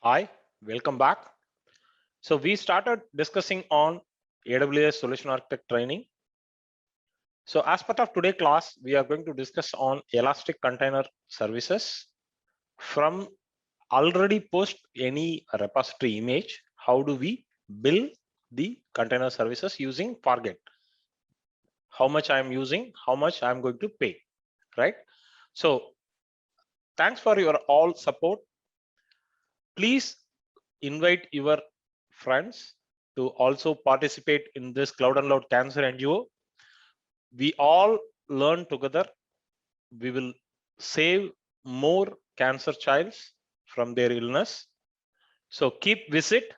Hi, welcome back. So we started discussing on AWS Solution Architect training. So as part of today's class, we are going to discuss on Elastic Container Services. From already post any repository image, how do we build the container services using Fargate? How much I am using, how much I am going to pay, right? So thanks for your all support. Please invite your friends to also participate in this Cloud and Load Cancer NGO. We all learn together. We will save more cancer childs from their illness. So keep visit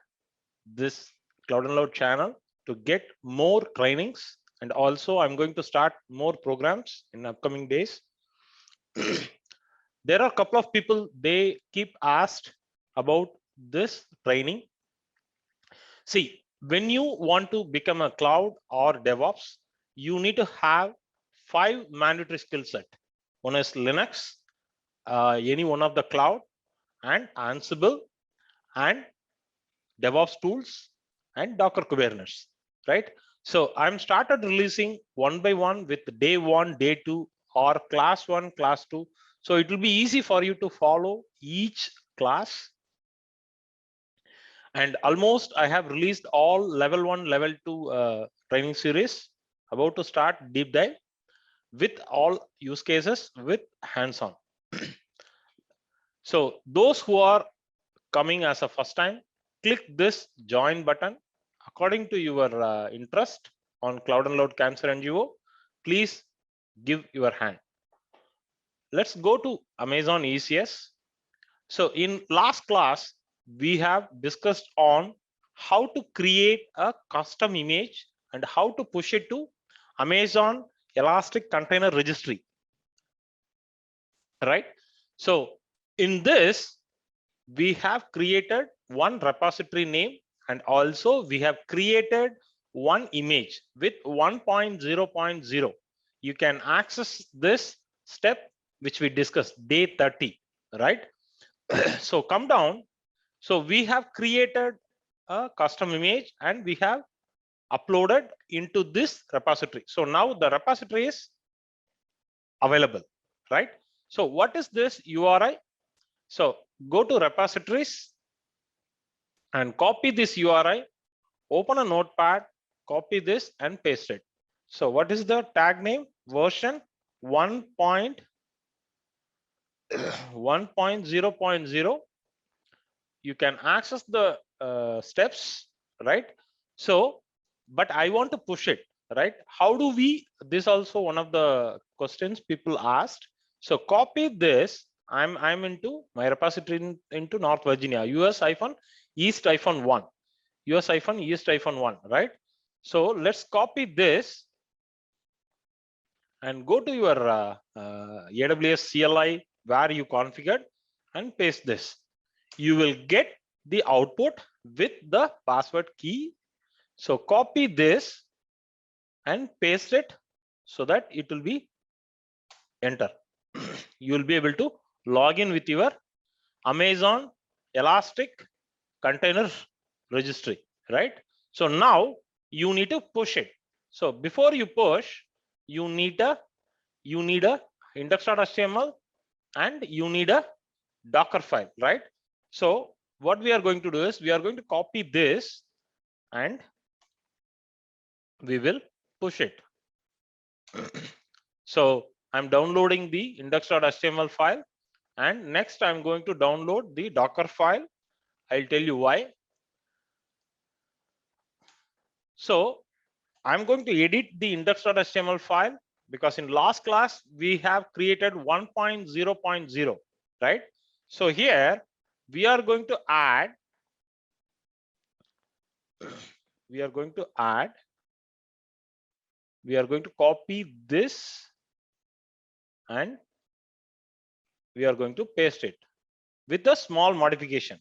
this Cloud and Load channel to get more trainings. And also I'm going to start more programs in upcoming days. There are a couple of people, they keep asked about this training. See, when you want to become a cloud or DevOps, you need to have 5 mandatory skill set. One is Linux, any one of the cloud, and Ansible, and DevOps tools, and Docker Kubernetes, right? So I'm started releasing one by one with day 1, day 2, or class 1, class 2. So it will be easy for you to follow each class. And almost I have released all level 1, level 2 training series, about to start deep dive with all use cases with hands-on. So those who are coming as a first time, click this join button according to your interest on Cloud and Load Cancer NGO. Please give your hand. Let's go to Amazon ECS. So in last class, we have discussed on how to create a custom image and how to push it to Amazon Elastic Container Registry, right? So in this, we have created one repository name, and also we have created one image with 1.0.0. You can access this step which we discussed day 30, right? So come down. So we have created a custom image and we have uploaded into this repository. So now the repository is available, right? So what is this URI? So go to repositories and copy this URI, open a notepad, copy this and paste it. So what is the tag name? Version 1.0.0. You can access the steps, right? So but I want to push it, right? How do we, this also one of the questions people asked. So copy this. I'm into my repository into North Virginia, US-East-1, US-East-1, right? So let's copy this and go to your AWS CLI where you configured and paste this. You will get the output with the password key. So copy this and paste it so that it will be enter. You will be able to log in with your Amazon Elastic Container Registry, right? So now you need to push it. So before you push, you need a index.html and you need a Docker file, right? So what we are going to do is we are going to copy this and we will push it. So I'm downloading the index.html file, and next I'm going to download the Docker file. I'll tell you why. So I'm going to edit the index.html file because in last class we have created 1.0.0, right? So here we are going to add we are going to copy this and we are going to paste it with a small modification.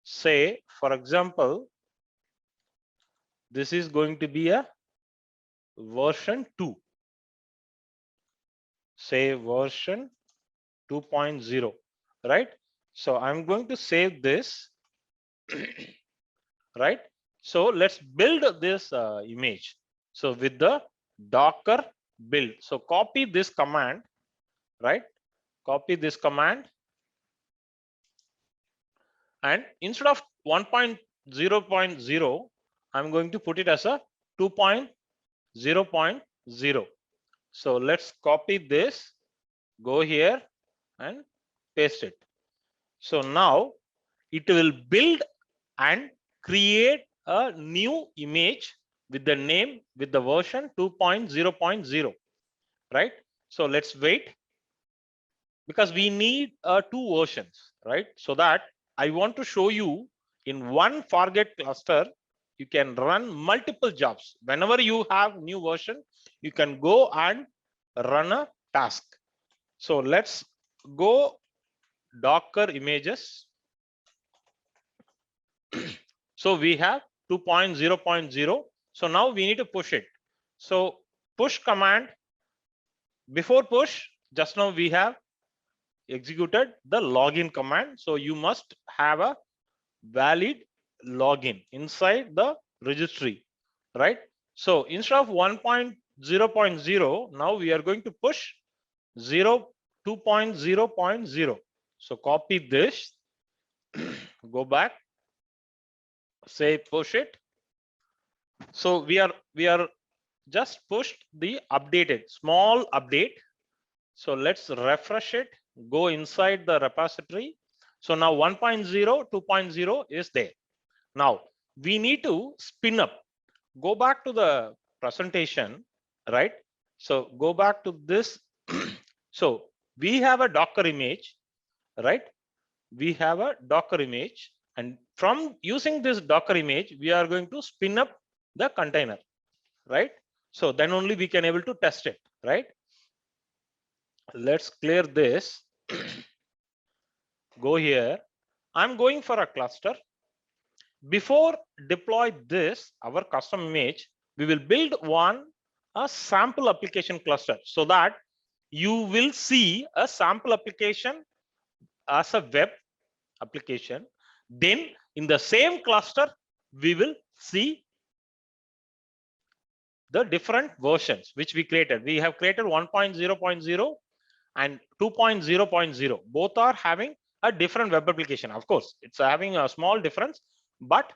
Say for example, this is going to be a version 2, say version 2.0, right? So I'm going to save this right? So let's build this image. So with the Docker build, so copy this command, right? Copy this command, and instead of 1.0.0, I'm going to put it as a 2.0.0. So let's copy this, go here and paste it. So now it will build and create a new image with the name, with the version 2.0.0, right? So let's wait, because we need two versions, right? So that I want to show you in one Fargate cluster, you can run multiple jobs. Whenever you have new version, you can go and run a task. So let's go Docker images. So we have 2.0.0. So now we need to push it. So push command, before push, just now we have executed the login command. So you must have a valid login inside the registry, right? So instead of 1.0.0, now we are going to push 2.0.0. So copy this, go back, say push it. So we are just pushed the updated small update. So let's refresh it, go inside the repository. So now 1.0, 2.0 is there. Now we need to spin up, go back to the presentation, right? So go back to this. So we have a Docker image, right? We have a Docker image, and from using this Docker image, we are going to spin up the container, right? So then only we can able to test it, right? Let's clear this. Go here. I'm going for a cluster. Before deploy this, our custom image, we will build a sample application cluster, so that you will see a sample application as a web application. Then in the same cluster, we will see the different versions which we created. We have created 1.0.0 and 2.0.0. Both are having a different web application. Of course, it's having a small difference, but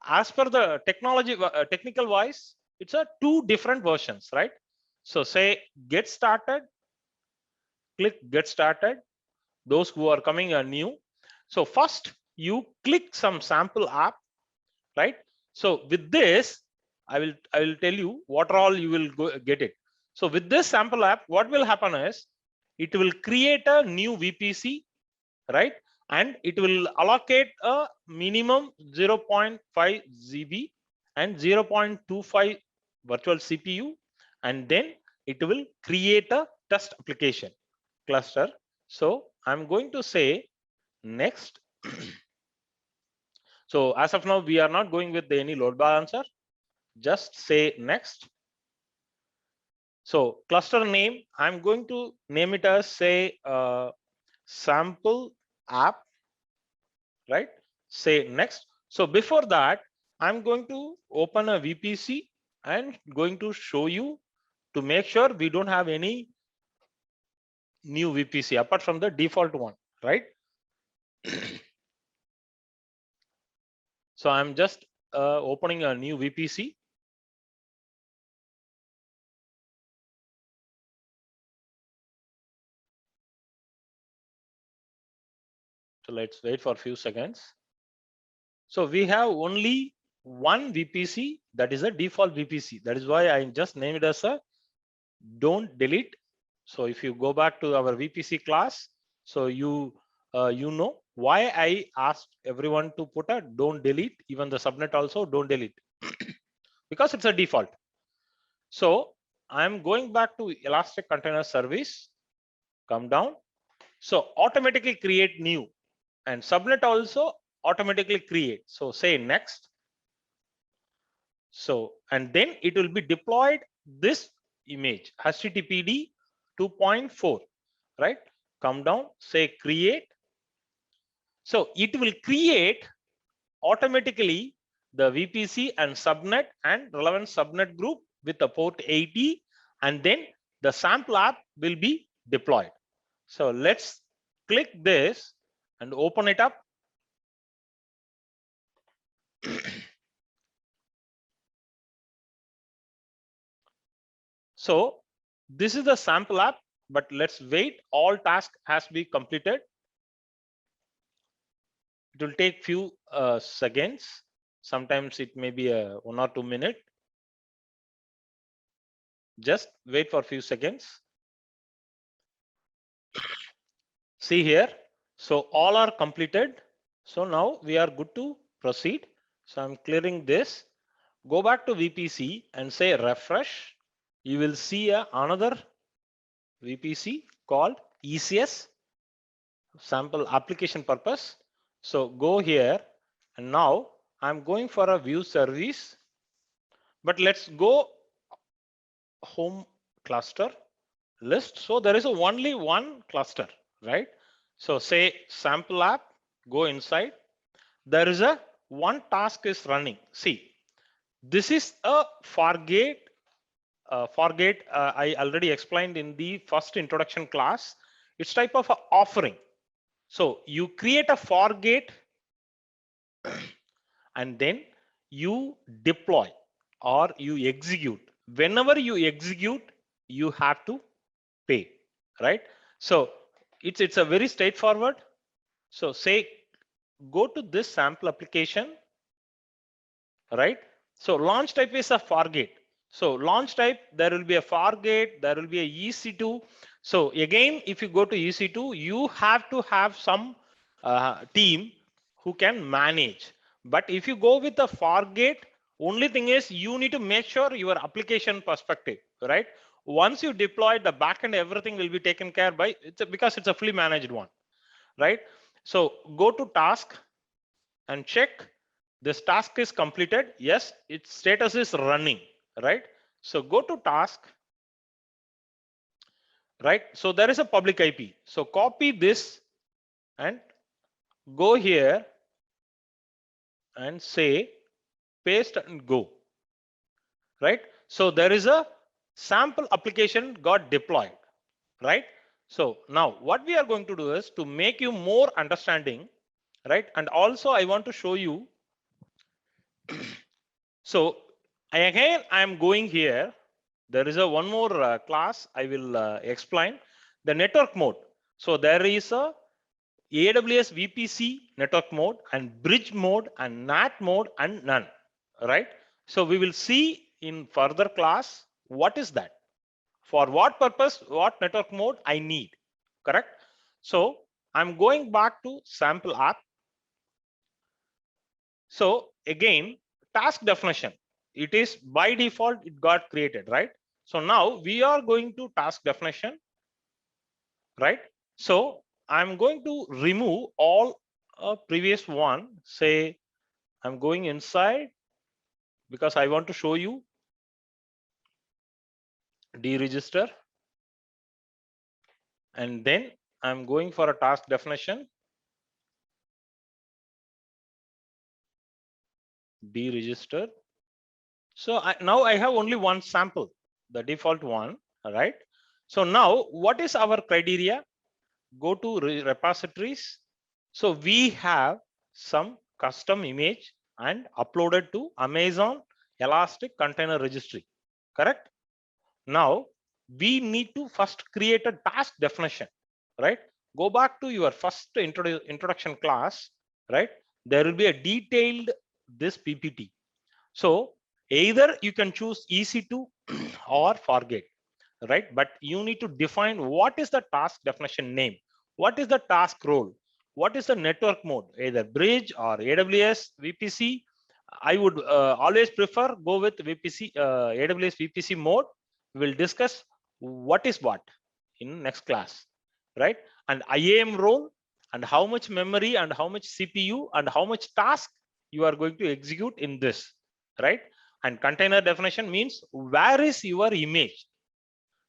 as per the technology, technical wise, it's a two different versions, right? So say get started, click get started. Those who are coming are new. So first you click some sample app, right? So with this, I will tell you what all you will go get it. So with this sample app, what will happen is it will create a new VPC, right? And it will allocate a minimum 0.5 GB and 0.25 virtual CPU, and then it will create a test application cluster. So I'm going to say next. So as of now, we are not going with any load balancer. Just say next. So cluster name, I'm going to name it as say sample app, right? Say next. So before that, I'm going to open a VPC and going to show you to make sure we don't have any new VPC apart from the default one, right? So I'm just opening a new VPC. So let's wait for a few seconds. So we have only one VPC, that is a default VPC. That is why I just named it as a don't delete. So if you go back to our VPC class, so you know why I asked everyone to put a don't delete, even the subnet also don't delete, because it's a default. So I'm going back to Elastic Container Service, come down. So automatically create new, and subnet also automatically create. So say next. So, and then it will be deployed this image HTTPD 2.4, right? Come down, say create. So it will create automatically the VPC and subnet and relevant subnet group with the port 80, and then the sample app will be deployed. So let's click this and open it up. So this is the sample app, but let's wait. All task has to be completed. It will take few seconds. Sometimes it may be a 1 or 2 minutes. Just wait for a few seconds. See here. So all are completed. So now we are good to proceed. So I'm clearing this. Go back to VPC and say refresh. You will see another VPC called ECS sample application purpose. So go here, and now I'm going for a view service, but let's go home cluster list. So there is only one cluster, right? So say sample app, go inside. There is a one task is running. See, this is a Fargate. Fargate, I already explained in the first introduction class. It's type of a offering. So you create a Fargate and then you deploy or you execute. Whenever you execute, you have to pay, right? So it's a very straightforward. So say go to this sample application, right? So launch type is a Fargate. So launch type, there will be a Fargate, there will be a EC2. So again, if you go to EC2, you have to have some team who can manage. But if you go with the Fargate, only thing is you need to make sure your application perspective, right? Once you deploy the backend, everything will be taken care by because it's a fully managed one, right? So go to task and check this task is completed. Yes, its status is running, right? So go to task, right? So there is a public IP. So copy this and go here and say paste and go, right? So there is a sample application got deployed, right? So now what we are going to do is to make you more understanding, right? And also I want to show you. So again, I'm going here. There is a one more class I will explain the network mode. So there is a AWS VPC network mode and bridge mode and NAT mode and none, right? So we will see in further class what is that, for what purpose, what network mode I need, correct? So I'm going back to sample app. So again, task definition, it is by default it got created, right? So now we are going to task definition, right? So I'm going to remove all previous one. Say I'm going inside because I want to show you deregister, and then I'm going for a task definition, deregister. So now I have only one sample, the default one, right? So now what is our criteria? Go to repositories. So we have some custom image and uploaded to Amazon Elastic Container Registry, correct? Now we need to first create a task definition, right? Go back to your first introduction class, right? There will be a detailed this PPT. So either you can choose EC2 or Fargate, right? But you need to define what is the task definition name, what is the task role, what is the network mode, either bridge or AWS VPC. I would always prefer go with VPC, AWS VPC mode. We will discuss what is what in next class, right? And IAM role and how much memory and how much CPU and how much task you are going to execute in this, right? And container definition means where is your image.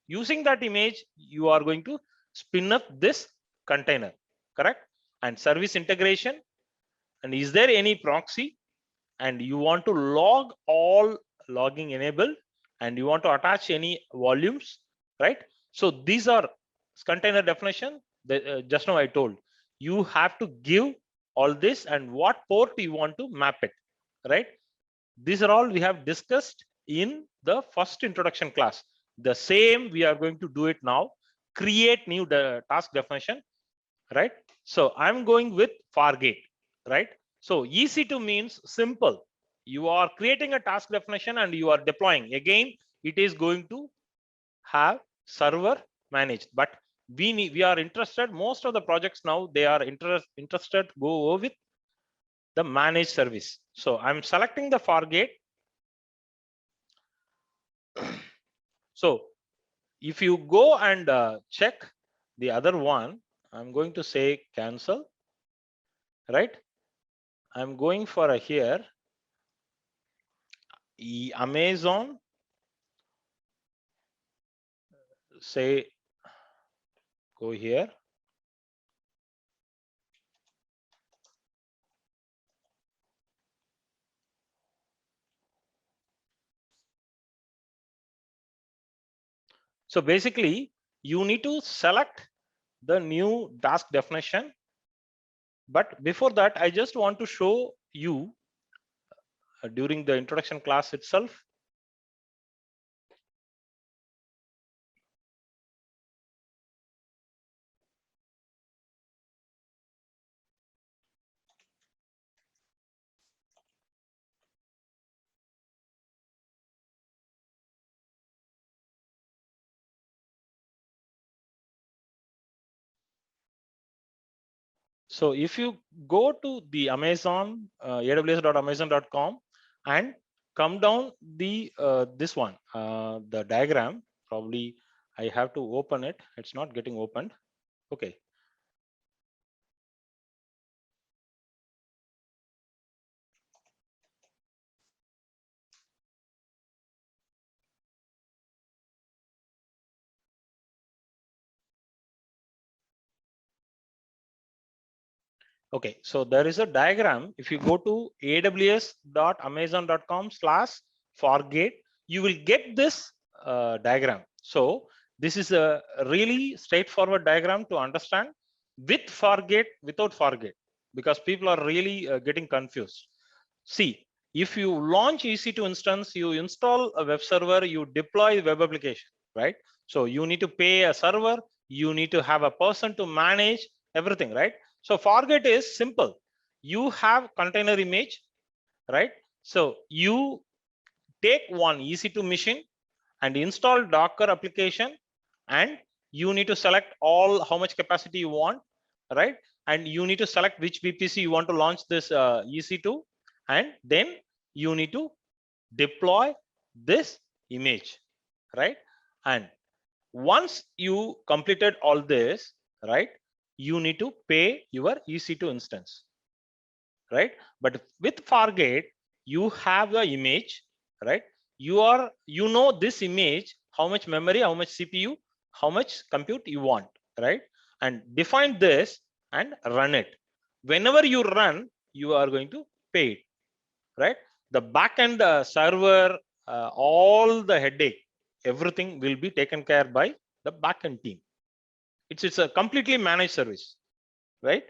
Using that image, you are going to spin up this container, correct? And service integration, and is there any proxy, and you want to log all logging enabled, and you want to attach any volumes, right? So these are container definition that just now I told you have to give all this and what port you want to map it, right? These are all we have discussed in the first introduction class. The same we are going to do it now. Create new task definition, right? So I'm going with Fargate, right? So EC2 means simple. You are creating a task definition and you are deploying. Again, it is going to have server managed, but we are interested. Most of the projects now they are interested go over with the managed service. So I'm selecting the Fargate. So if you go and check the other one, I'm going to say cancel, right? I'm going for a here Amazon, say go here. So basically you need to select the new task definition. But before that, I just want to show you during the introduction class itself. So if you go to the Amazon, aws.amazon.com and come down the this one, the diagram, probably I have to open it. It's not getting opened. Okay. Okay, so there is a diagram. If you go to aws.amazon.com/Fargate, you will get this diagram. So this is a really straightforward diagram to understand with Fargate, without Fargate, because people are really getting confused. See, if you launch EC2 instance, you install a web server, you deploy web application, right? So you need to pay a server, you need to have a person to manage everything, right? So Fargate is simple. You have container image, right? So you take one EC2 machine and install Docker application, and you need to select all how much capacity you want, right? And you need to select which VPC you want to launch this EC2, and then you need to deploy this image, right? And once you completed all this, right, you need to pay your EC2 instance, right? But with Fargate, you have the image, right? You know this image, how much memory, how much CPU, how much compute you want, right? And define this and run it. Whenever you run, you are going to pay it, right? The backend server, all the headache, everything will be taken care by the backend team. It's a completely managed service, right?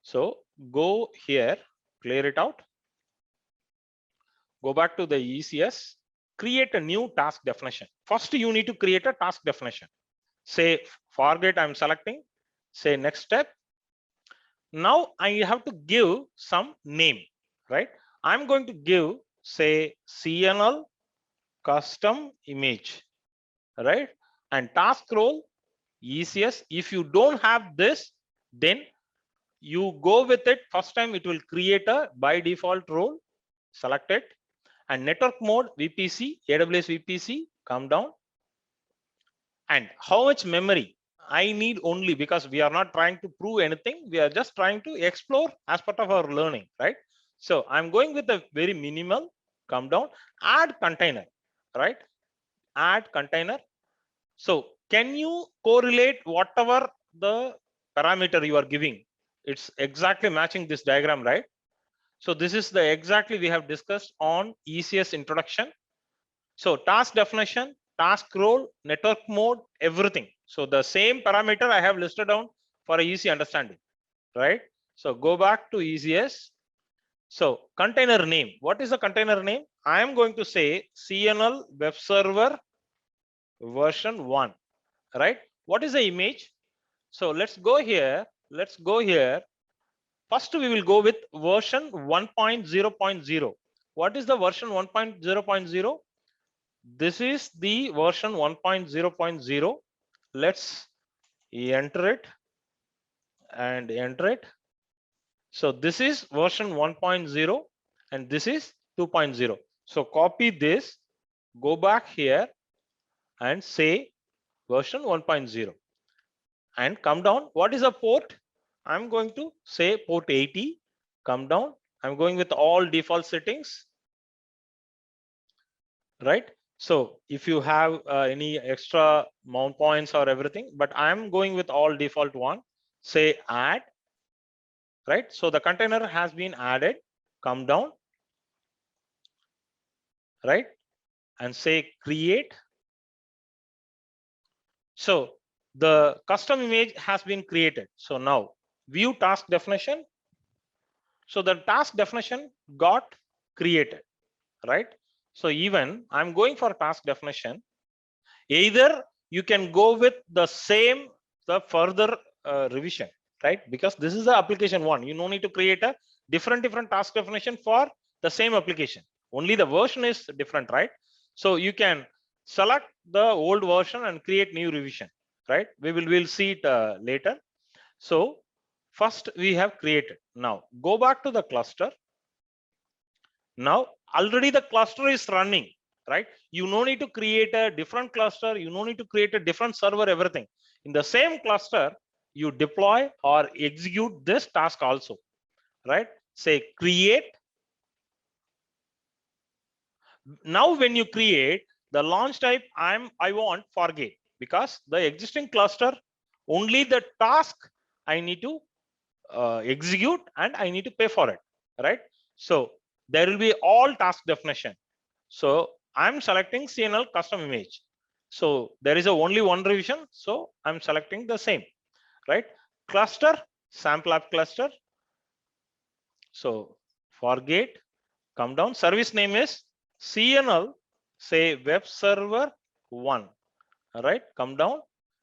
So go here, clear it out, go back to the ECS, create a new task definition. First, you need to create a task definition. Say Fargate, I'm selecting, say next step. Now I have to give some name, right? I'm going to give, say, CNL custom image, right? And task role, ECS. If you don't have this, then you go with it. First time it will create a by default role, select it. And network mode, VPC, AWS VPC, come down. And how much memory I need only, because we are not trying to prove anything. We are just trying to explore as part of our learning, right? So I'm going with a very minimal, come down, add container, right? Add container. So can you correlate whatever the parameter you are giving? It's exactly matching this diagram, right? So this is the exactly we have discussed on ECS introduction. So task definition, task role, network mode, everything. So the same parameter I have listed down for a easy understanding, right? So go back to ECS. So container name, what is the container name? I am going to say CNL web server version 1, right? What is the image? So let's go here. Let's go here. First, we will go with version 1.0.0. What is the version 1.0.0? This is the version 1.0.0. Let's enter it and enter it. So this is version 1.0 and this is 2.0. So copy this, go back here and say version 1.0 and come down. What is the port? I'm going to say port 80. Come down. I'm going with all default settings, right? So if you have any extra mount points or everything, but I'm going with all default one, say add, right? So the container has been added. Come down, right? And say create. So the custom image has been created. So now view task definition. So the task definition got created, right? So even I'm going for task definition. Either you can go with the same, the further revision, right? Because this is the application one. You no need to create a different task definition for the same application. Only the version is different, right? So you can select the old version and create new revision, right? We'll see it later. So first we have created. Now go back to the cluster. Now already the cluster is running, right? You no need to create a different cluster. You no need to create a different server, everything. In the same cluster, you deploy or execute this task also, right? Say create. Now when you create the launch type, I want forget, because the existing cluster, only the task I need to execute and I need to pay for it, right? So there will be all task definition. So I'm selecting CNL custom image. So there is only one revision. So I'm selecting the same, right? Cluster, sample app cluster. So forget, come down. Service name is CNL, say web server 1. All right, come down.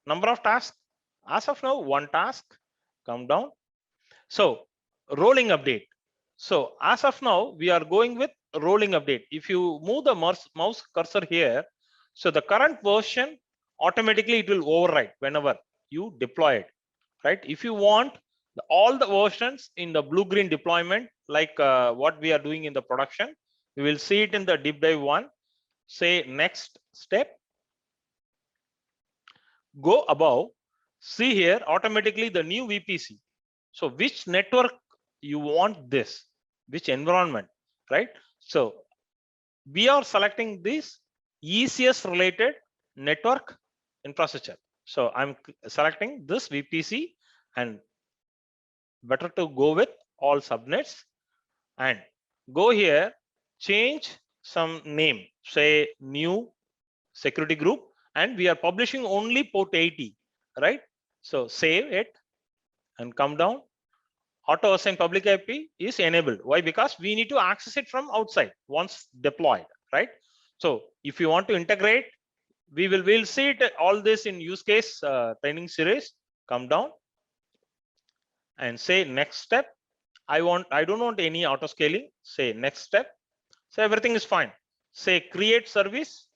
Number of tasks, as of now, 1 task. Come down. So rolling update. So as of now, we are going with rolling update. If you move the mouse cursor here, so the current version, automatically it will override whenever you deploy it, right? If you want all the versions in the blue-green deployment, like what we are doing in the production, we will see it in the deep dive one. Say next step, go above, see here automatically the new VPC. So which network you want this, which environment, right? So we are selecting this ECS related network infrastructure. So I'm selecting this VPC, and better to go with all subnets and go here, change some name, say new security group, and we are publishing only port 80, right? So save it and come down. Auto assign public IP is enabled. Why? Because we need to access it from outside once deployed, right? So if you want to integrate, we'll see it all this in use case training series. Come down and say next step. I don't want any auto scaling. Say next step. So everything is fine. Say create service.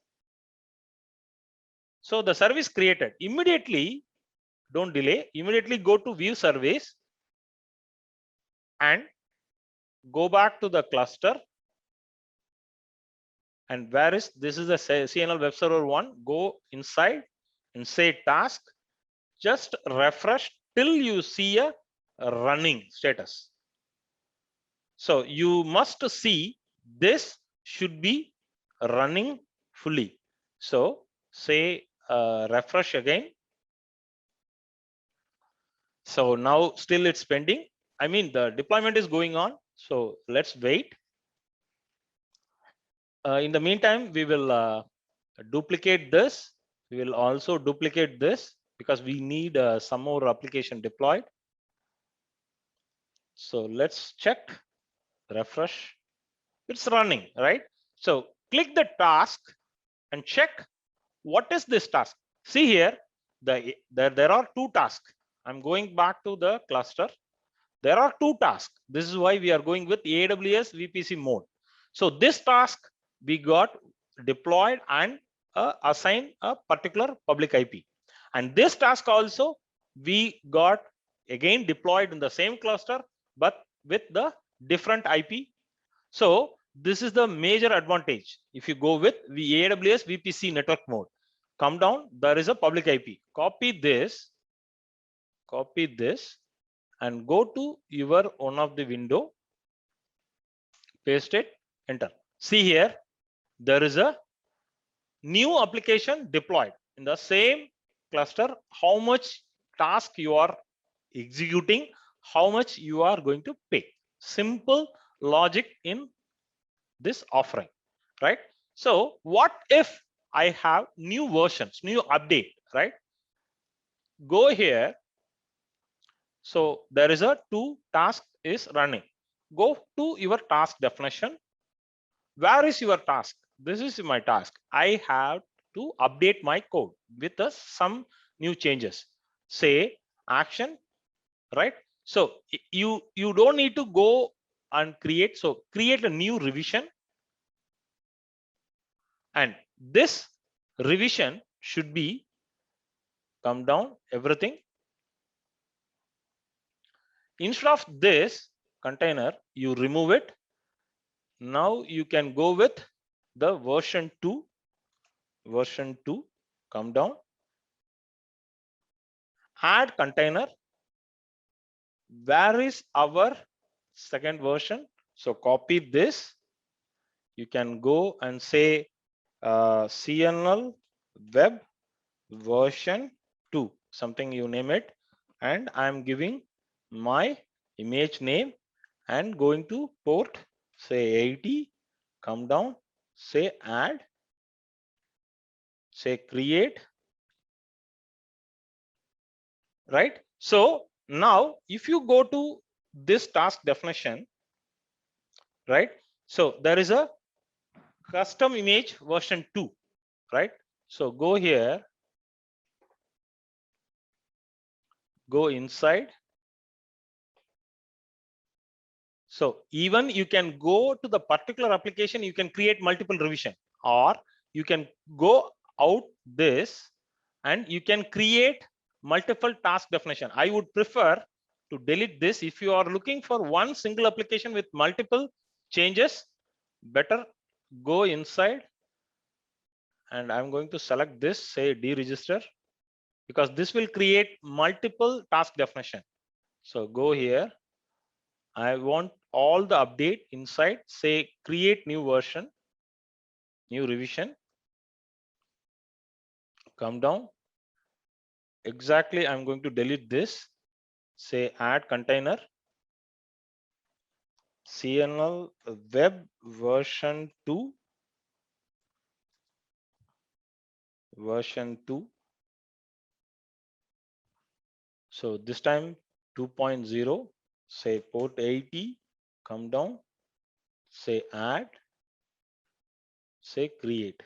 So the service created immediately. Don't delay. Immediately go to view service and go back to the cluster. And where is this? Is the CNL web server 1. Go inside and say task. Just refresh till you see a running status. So you must see this should be running fully. So say refresh again. So now still it's pending. I mean the deployment is going on. So let's wait. In the meantime, we will duplicate this. We will also duplicate this because we need some more application deployed. So let's check, refresh. It's running, right? So click the task and check what is this task. See here, there are two tasks. I'm going back to the cluster. There are two tasks. This is why we are going with AWS VPC mode. So this task we got deployed and assigned a particular public IP. And this task also we got again deployed in the same cluster, but with the different IP. So this is the major advantage. If you go with the AWS VPC network mode, come down, there is a public IP. Copy this, and go to your one of the window, paste it, enter. See here, there is a new application deployed in the same cluster. How much task you are executing, how much you are going to pay. Simple logic in this offering, right? So what if I have new versions, new update, right? Go here. So there is a two task is running. Go to your task definition. Where is your task? This is my task. I have to update my code with some new changes. Say action, right? So you don't need to go and create. So create a new revision, and this revision should be come down everything. Instead of this container, you remove it. Now you can go with the version 2. Version 2, come down, add container. Where is our second version? So copy this. You can go and say CNL web version 2, something you name it, and I'm giving my image name and going to port, say 80, come down, say add, say create, right? So now if you go to this task definition, right? So there is a custom image version 2, right? So go here, go inside. So even you can go to the particular application, you can create multiple revision, or you can go out this and you can create multiple task definition. I would prefer to delete this. If you are looking for one single application with multiple changes, better go inside, and I'm going to select this, say deregister, because this will create multiple task definition. So go here. I want all the update inside, say create new version, new revision, come down. Exactly, I'm going to delete this, say add container, CNL web version 2, version 2. So this time 2.0, say port 80, come down, say add, say create,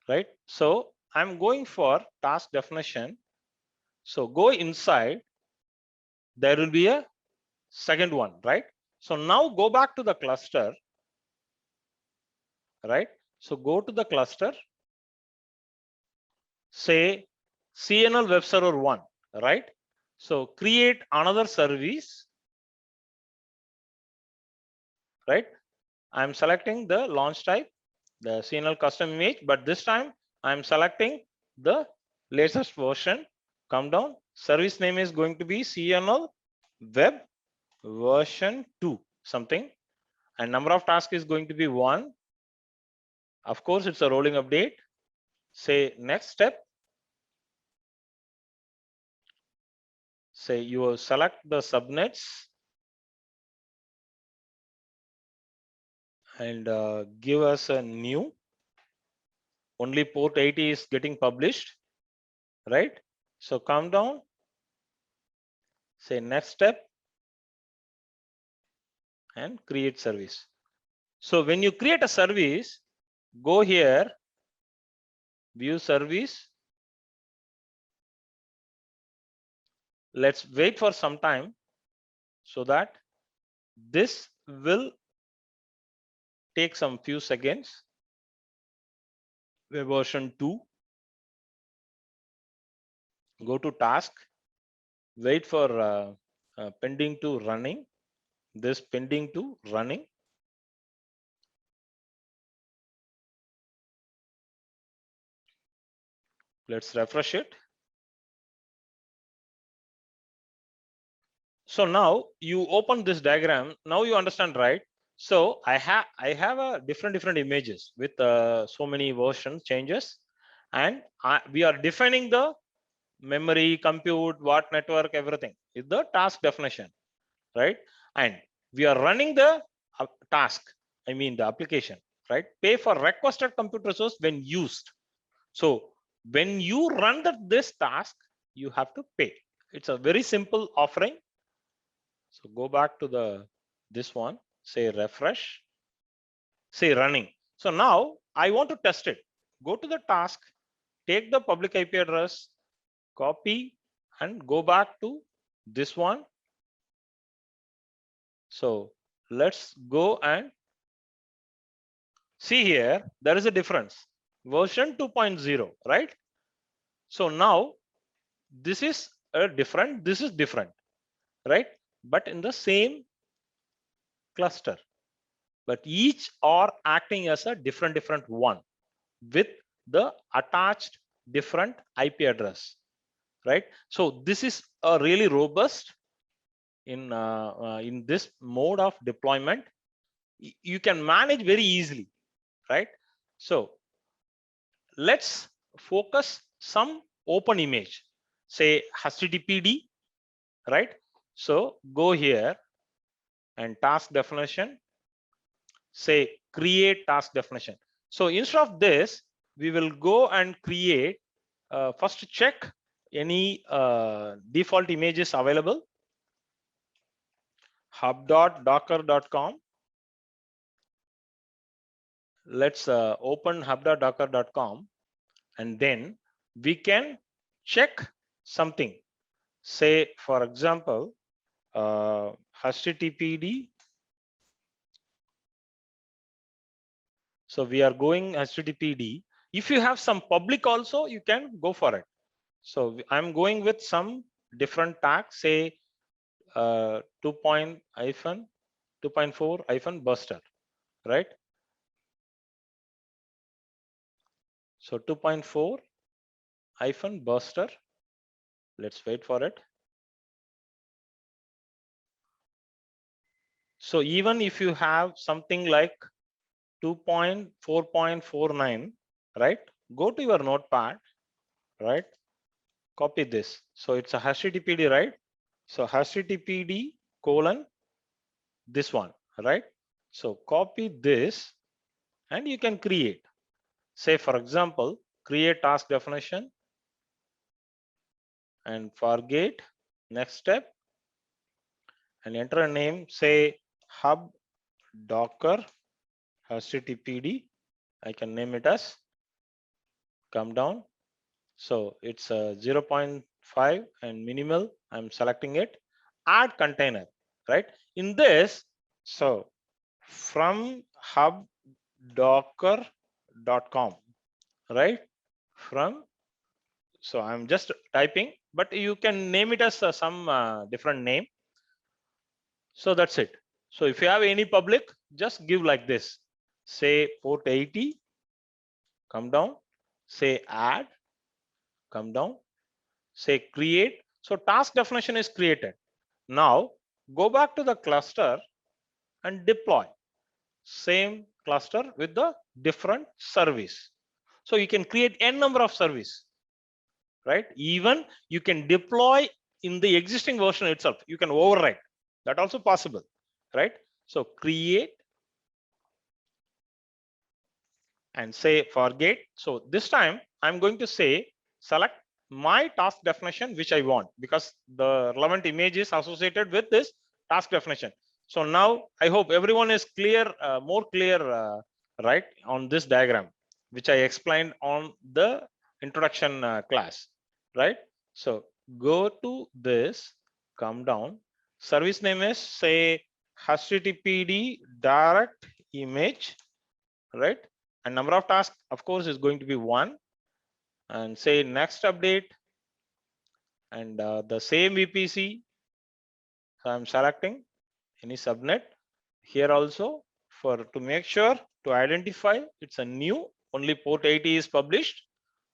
right? So I'm going for task definition. So go inside, there will be a second one, right? So now go back to the cluster, right? So go to the cluster, say CNL web server 1, right? So create another service, right? I'm selecting the launch type, the CNL custom image, but this time I'm selecting the latest version. Come down, service name is going to be CNL web version 2 something, and number of tasks is going to be 1. Of course, it's a rolling update. Say next step. Say you select the subnets, and give us a new. Only port 80 is getting published, right? So come down, say next step, and create service. So when you create a service, go here, view service. Let's wait for some time so that this will take some few seconds. Web version 2. Go to task, wait for pending to running. This pending to running. Let's refresh it. So now you open this diagram. Now you understand, right? So I have a different images with so many version changes, and we are defining the memory, compute, what network, everything is the task definition, right? And we are running the task. I mean the application, right? Pay for requested compute resource when used. So when you run this task, you have to pay. It's a very simple offering. So go back to this one, say refresh, say running. So now I want to test it. Go to the task, take the public IP address, copy, and go back to this one. So let's go and see here. There is a difference. Version 2.0, right? So now this is different. This is different, right? But in the same cluster. But each are acting as a different one with the attached different IP address, right? So this is a really robust in this mode of deployment. You can manage very easily, right? So let's focus some open image, say HTTPD, right? So go here and task definition, say create task definition. So instead of this, we will go and create, first check any default images available, hub.docker.com. Let's open hub.docker.com, and then we can check something. Say, for example, HTTPD. So we are going HTTPD. If you have some public also, you can go for it. So I'm going with some different tag, say 2.4 buster, right? So 2.4 buster. Let's wait for it. So even if you have something like 2.4.49, right? Go to your notepad, right? Copy this. So it's a HTTPD, right? So HTTPD : this one, right? So copy this and you can create. Say, for example, create task definition and forget next step and enter a name, say hub docker HTTPD. I can name it as, come down. So it's a 0.5 and minimal. I'm selecting it. Add container, right? In this, so from hub docker.com, right? From, so I'm just typing, but you can name it as some different name. So that's it. So if you have any public, just give like this. Say port 80, come down, say add, come down, say create. So task definition is created. Now go back to the cluster and deploy. Same cluster with the different service. So you can create n number of service, right? Even you can deploy in the existing version itself. You can overwrite, that also possible, right? So create and say forget. So this time I'm going to say select my task definition which I want, because the relevant image is associated with this task definition. So now I hope everyone is clear, more clear, right, on this diagram which I explained on the introduction class, right? So go to this, come down, service name is say HTTPD direct image, right? And number of tasks, of course, is going to be 1, and say next update, and the same VPC. So I'm selecting any subnet here also for to make sure to identify it's a new, only port 80 is published.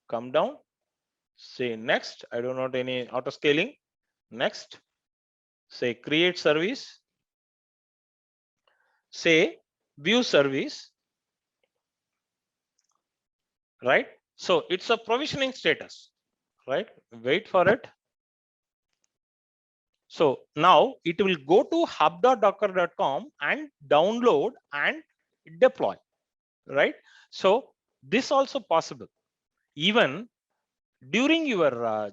Come down, say next. I don't want any auto scaling. Next, say create service, say view service, right? So it's a provisioning status, right? Wait for it. So now it will go to hub.docker.com and download and deploy, right? So this also possible even during your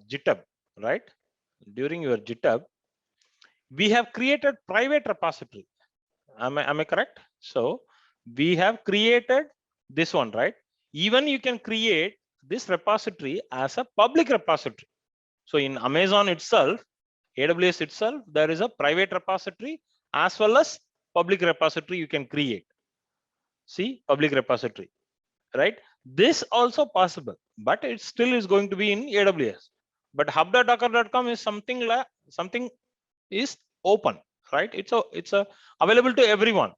GitHub, right? During your GitHub, we have created private repository. Am I correct? So we have created this one, right? Even you can create this repository as a public repository. So in Amazon itself, AWS itself, there is a private repository as well as public repository you can create. See, public repository, right? This also possible, but it still is going to be in AWS. But hub.docker.com is something like something is open, right? It's a available to everyone,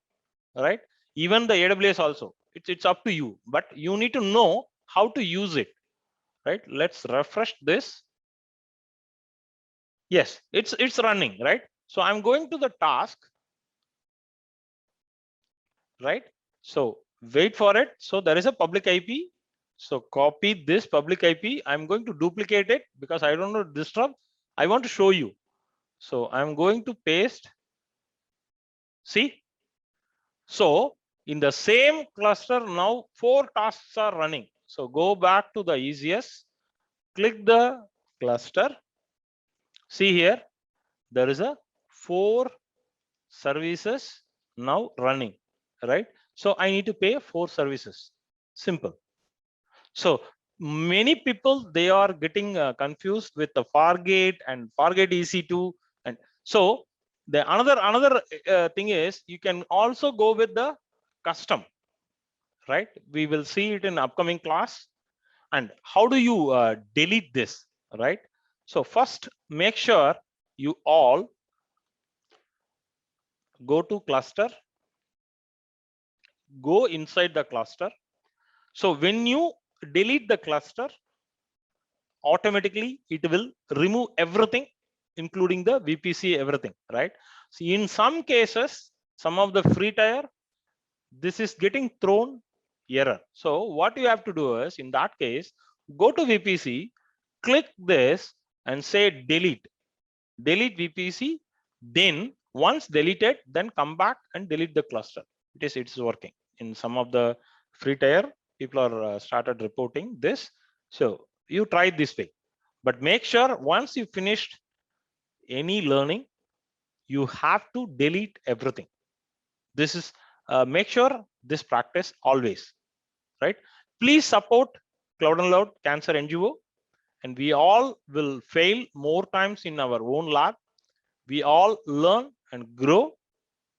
right? Even the AWS also. It's up to you, but you need to know how to use it, right? Let's refresh this. Yes, it's running, right? So I'm going to the task, right? So wait for it. So there is a public IP. So copy this public IP. I'm going to duplicate it because I don't want to disturb. I want to show you. So I'm going to paste. See? So in the same cluster now 4 tasks are running. So go back to the ECS, click the cluster. See here, there is a 4 services now running, right? So I need to pay 4 services. Simple. So many people, they are getting confused with the Fargate and Fargate EC2, and so the another thing is you can also go with the custom, right? We will see it in upcoming class. And how do you delete this, right? So first, make sure you all go to cluster, go inside the cluster. So when you delete the cluster, automatically it will remove everything, including the VPC, everything, right? So in some cases, some of the free tier, this is getting thrown error. So what you have to do is, in that case, go to VPC, click this and say delete VPC. Then once deleted, then come back and delete the cluster. It's working. In some of the free tier, people are started reporting this. So you try it this way, but make sure once you finished any learning, you have to delete everything. This is make sure this practice always, right? Please support Cloud and Loud Cancer NGO, and we all will fail more times in our own lab. We all learn and grow.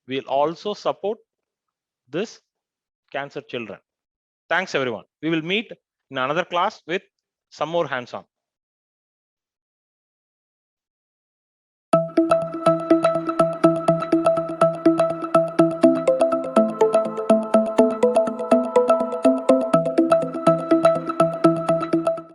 We'll also support this cancer children. Thanks everyone. We will meet in another class with some more hands-on.